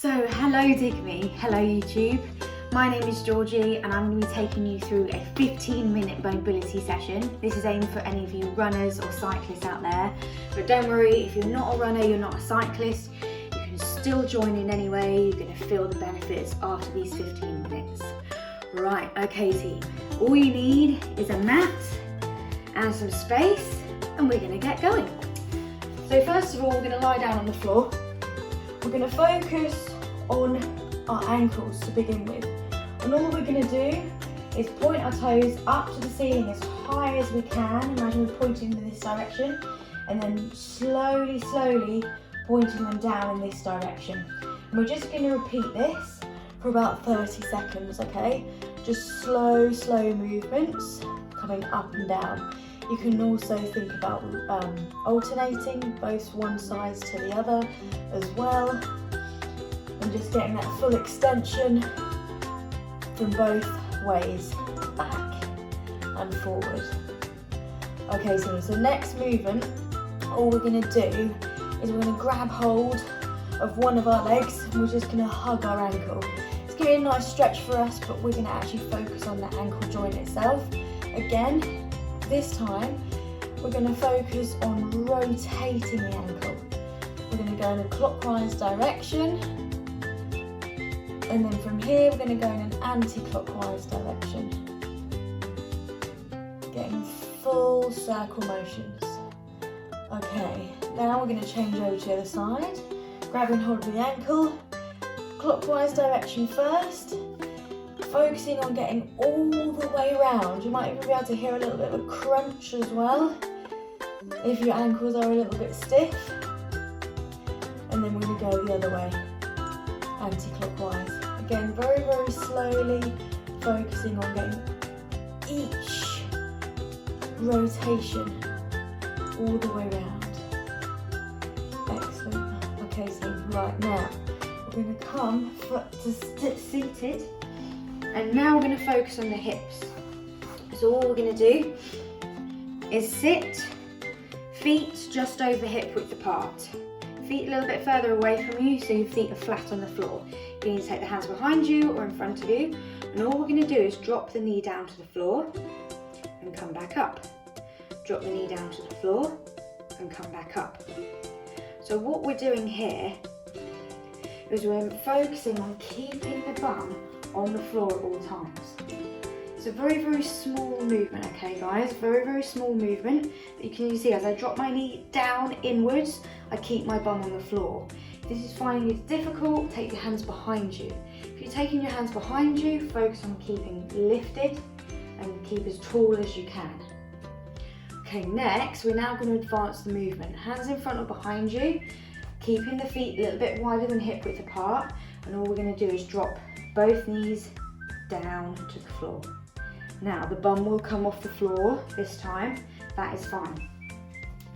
So hello Digme, hello YouTube. My name is Georgie and I'm going to be taking you through a 15-minute mobility session. This is aimed for any of you runners or cyclists out there. But don't worry, if you're not a runner, you're not a cyclist, you can still join in anyway. You're going to feel the benefits after these 15 minutes. Right, okay team. All you need is a mat and some space and we're going to get going. So first of all, we're going to lie down on the floor. We're going to focus on our ankles to begin with. And all we're going to do is point our toes up to the ceiling as high as we can. Imagine we're pointing in this direction. And then slowly pointing them down in this direction. And we're just going to repeat this for about 30 seconds, okay? Just slow movements coming up and down. You can also think about alternating both one side to the other as well, and just getting that full extension from both ways, back and forward. Okay, so next movement, all we're going to do is we're going to grab hold of one of our legs and we're just going to hug our ankle. It's going to be a nice stretch for us, but we're going to actually focus on the ankle joint itself. Again, this time, we're going to focus on rotating the ankle. We're going to go in a clockwise direction, and then from here we're going to go in an anti-clockwise direction. Getting full circle motions. Okay, now we're going to change over to the other side, grabbing hold of the ankle, clockwise direction first. Focusing on getting all the way around. You might even be able to hear a little bit of a crunch as well if your ankles are a little bit stiff. And then we're going to go the other way, anti-clockwise. Again, very slowly focusing on getting each rotation all the way around. Excellent. Okay, so right now we're going to come to seated. And now we're going to focus on the hips. So all we're going to do is sit, feet just over hip width apart. Feet a little bit further away from you so your feet are flat on the floor. You need to take the hands behind you or in front of you. And all we're going to do is drop the knee down to the floor and come back up. Drop the knee down to the floor and come back up. So what we're doing here is we're focusing on keeping the bum on the floor at all times. It's a very small movement, okay guys, very small movement. But you can see as I drop my knee down inwards, I keep my bum on the floor. If this is finding it difficult, take your hands behind you. If you're taking your hands behind you, focus on keeping lifted and keep as tall as you can. Okay, next we're now going to advance the movement. Hands in front or behind you, keeping the feet a little bit wider than hip width apart, and all we're going to do is drop both knees down to the floor. Now the bum will come off the floor this time, that is fine.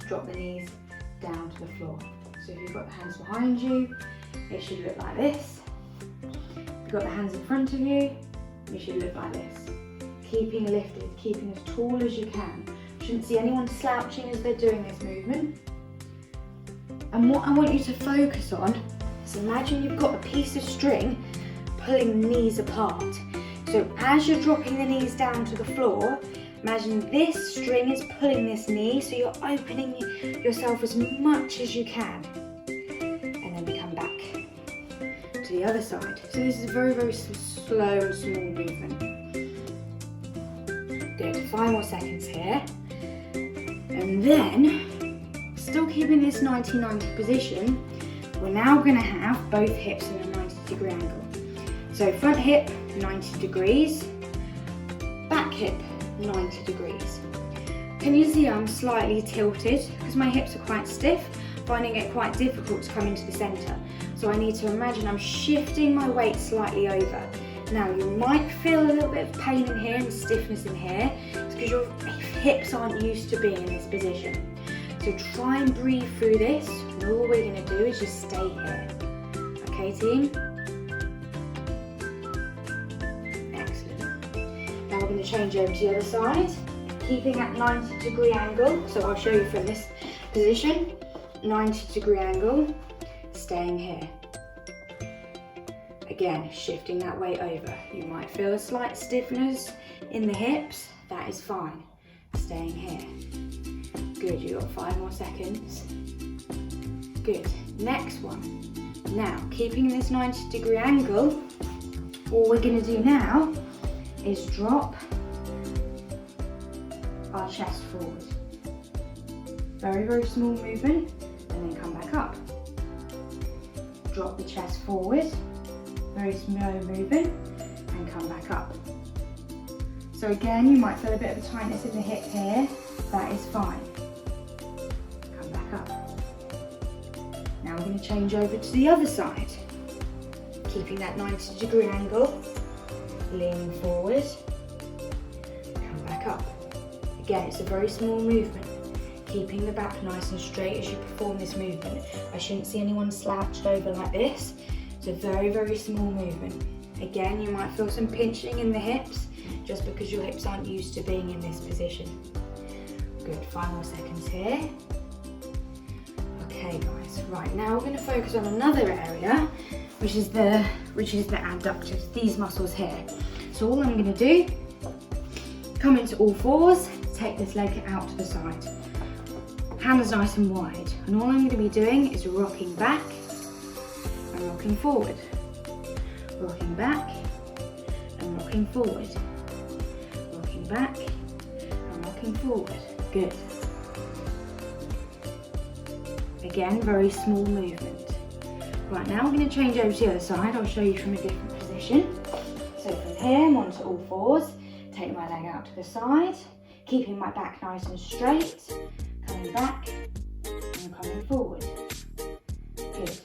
Drop the knees down to the floor. So if you've got the hands behind you, it should look like this. If you've got the hands in front of you, it should look like this. Keeping lifted, keeping as tall as you can. Shouldn't see anyone slouching as they're doing this movement. And what I want you to focus on is imagine you've got a piece of string pulling the knees apart. So as you're dropping the knees down to the floor, imagine this string is pulling this knee, so you're opening yourself as much as you can. And then we come back to the other side. So this is a very slow and small movement. Good, 5 more seconds here. And then, still keeping this 90-90 position, we're now going to have both hips in a 90-degree angle. So front hip, 90 degrees, back hip, 90 degrees. Can you see I'm slightly tilted because my hips are quite stiff, finding it quite difficult to come into the centre. So I need to imagine I'm shifting my weight slightly over. Now you might feel a little bit of pain in here and stiffness in here. It's because your hips aren't used to being in this position. So try and breathe through this, and all we're going to do is just stay here. Okay team? Now we're going to change over to the other side, keeping that 90-degree angle. So I'll show you from this position, 90-degree angle, staying here. Again, shifting that weight over. You might feel a slight stiffness in the hips. That is fine. Staying here. Good, you got 5 more seconds. Good, next one. Now, keeping this 90-degree angle, all we're gonna do now is drop our chest forward. Very, very small movement, and then come back up. Drop the chest forward, very slow movement, and come back up. So again, you might feel a bit of a tightness in the hip here. That is fine. Come back up. Now we're going to change over to the other side. Keeping that 90-degree angle, leaning forward, come back up. Again, it's a very small movement. Keeping the back nice and straight as you perform this movement. I shouldn't see anyone slouched over like this. It's a very, very small movement. Again, you might feel some pinching in the hips just because your hips aren't used to being in this position. Good, 5 more seconds here. Okay guys, right, now we're going to focus on another area, which is the adductors, these muscles here. So all I'm going to do, come into all fours, take this leg out to the side. Hands nice and wide, and all I'm going to be doing is rocking back and rocking forward. Rocking back and rocking forward. Rocking back and rocking forward. Good. Again, very small movement. Right, now we're going to change over to the other side. I'll show you from a different position. So from here, I'm onto all fours. Take my leg out to the side, keeping my back nice and straight. Coming back and coming forward. Good.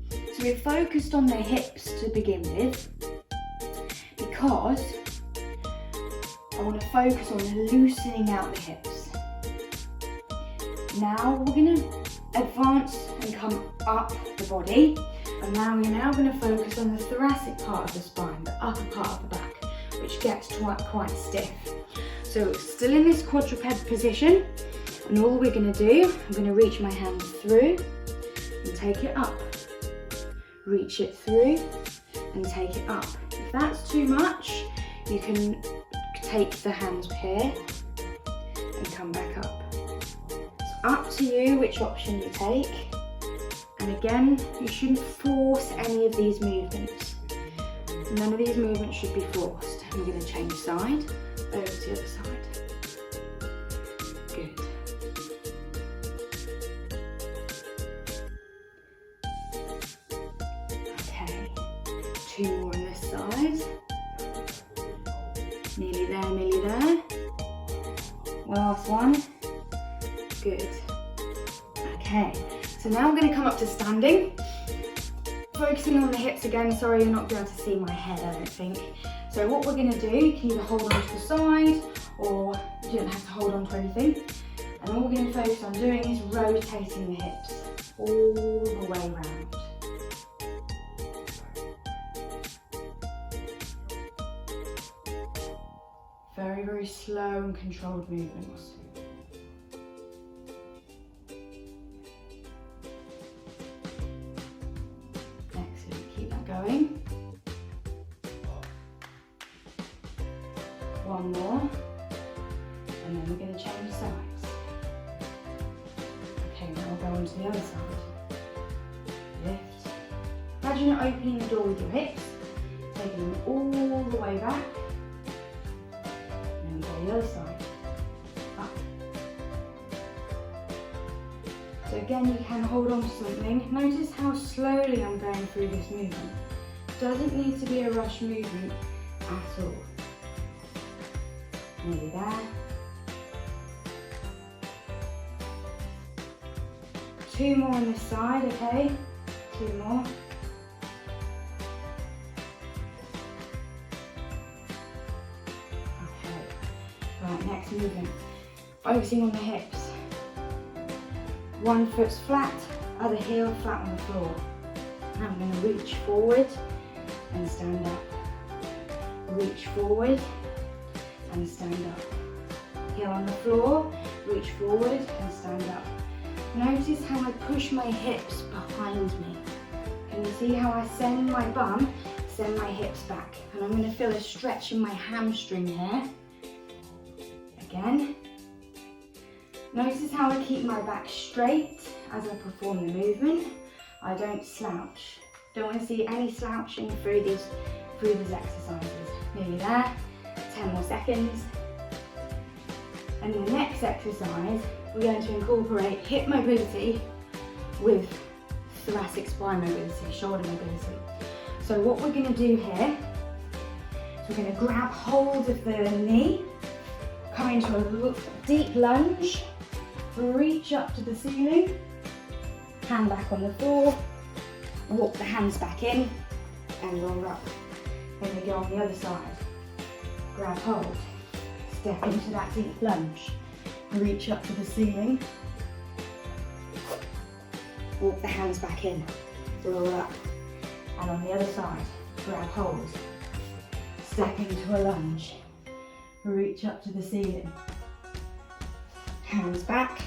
So we're focused on the hips to begin with because I want to focus on loosening out the hips. Now we're going to advance and come up the body, and now we're going to focus on the thoracic part of the spine, the upper part of the back, which gets quite stiff. So still in this quadruped position. And all we're going to do, I'm going to reach my hand through and take it up. Reach it through and take it up. If that's too much, you can take the hands here and come back up. It's up to you which option you take. And again, you shouldn't force any of these movements. None of these movements should be forced. I'm going to change side, over to the other side. Good. Okay, 2 more on this side. Nearly there, nearly there. Last one. Good. Okay, so now I'm going to come up to standing. Focusing on the hips again. Sorry, you're not going to be able to see my head, I don't think. So what we're going to do, you can either hold on to the side or you don't have to hold on to anything. And all we're going to focus on doing is rotating the hips all the way around. Very, very slow and controlled movements. Excellent, keep that going. One more, and then we're going to change sides. Okay, now we'll go on to the other side. Lift. Imagine you're opening the door with your hips, taking them all the way back. And then we go the other side. Up. So again, you can hold on to something. Notice how slowly I'm going through this movement. Doesn't need to be a rush movement at all. Nearly there. 2 more on this side, okay? 2 more. Okay. Right, next movement. Focusing on the hips. One foot's flat, other heel flat on the floor. Now I'm going to reach forward and stand up. Reach forward and stand up. Heel on the floor, reach forward and stand up. Notice how I push my hips behind me. Can you see how I send my bum extend my hips back. And I'm gonna feel a stretch in my hamstring here. Again. Notice how I keep my back straight as I perform the movement. I don't slouch. Don't want to see any slouching through these exercises. Nearly there. 10 more seconds. And the next exercise, we're going to incorporate hip mobility with thoracic spine mobility, shoulder mobility. So what we're going to do here is we're going to grab hold of the knee, come into a deep lunge, reach up to the ceiling, hand back on the floor, walk the hands back in and roll up. Then we go on the other side, grab hold, step into that deep lunge, reach up to the ceiling, walk the hands back in, roll up. And on the other side, grab hold, step into a lunge, reach up to the ceiling, hands back,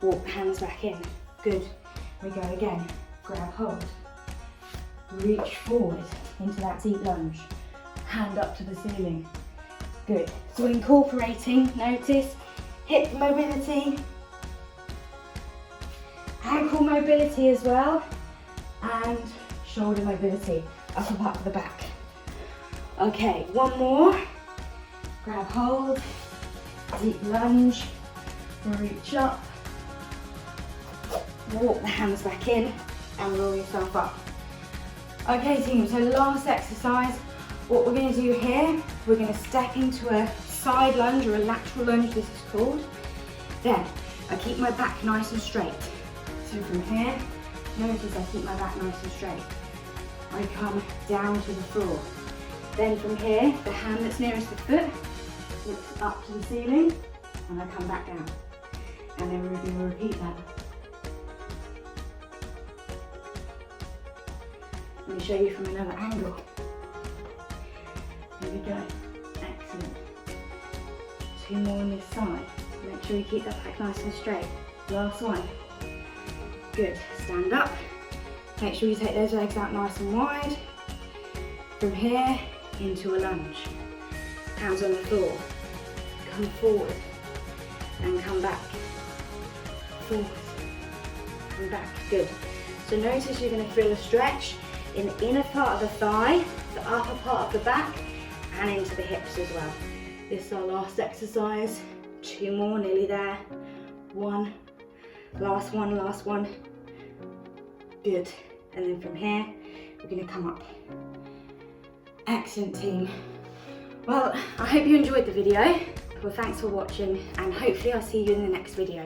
walk the hands back in. Good. We go again. Grab hold, reach forward into that deep lunge, hand up to the ceiling. Good. So incorporating, notice, hip mobility, ankle mobility as well, and shoulder mobility, upper part of the back. Okay, one more. Grab hold, deep lunge, reach up, walk the hands back in and roll yourself up. Okay team, so last exercise, what we're going to do here, we're going to step into a side lunge or a lateral lunge, this is called. Then I keep my back nice and straight. So from here, notice I keep my back nice and straight. I come down to the floor. Then from here, the hand that's nearest the foot lifts up to the ceiling and I come back down. And then we're going to repeat that. Let me show you from another angle. Here we go. Excellent. 2 more on this side. Make sure you keep that back nice and straight. Last one. Good. Stand up. Make sure you take those legs out nice and wide. From here, into a lunge. Hands on the floor. Come forward. And come back. Forward. Come back. Good. So notice you're going to feel a stretch in the inner part of the thigh, the upper part of the back, and into the hips as well. This is our last exercise. 2 more, nearly there. 1. Last one, last one. Good. And then from here, we're going to come up. Excellent team. Well, I hope you enjoyed the video. Well, thanks for watching, and hopefully I'll see you in the next video.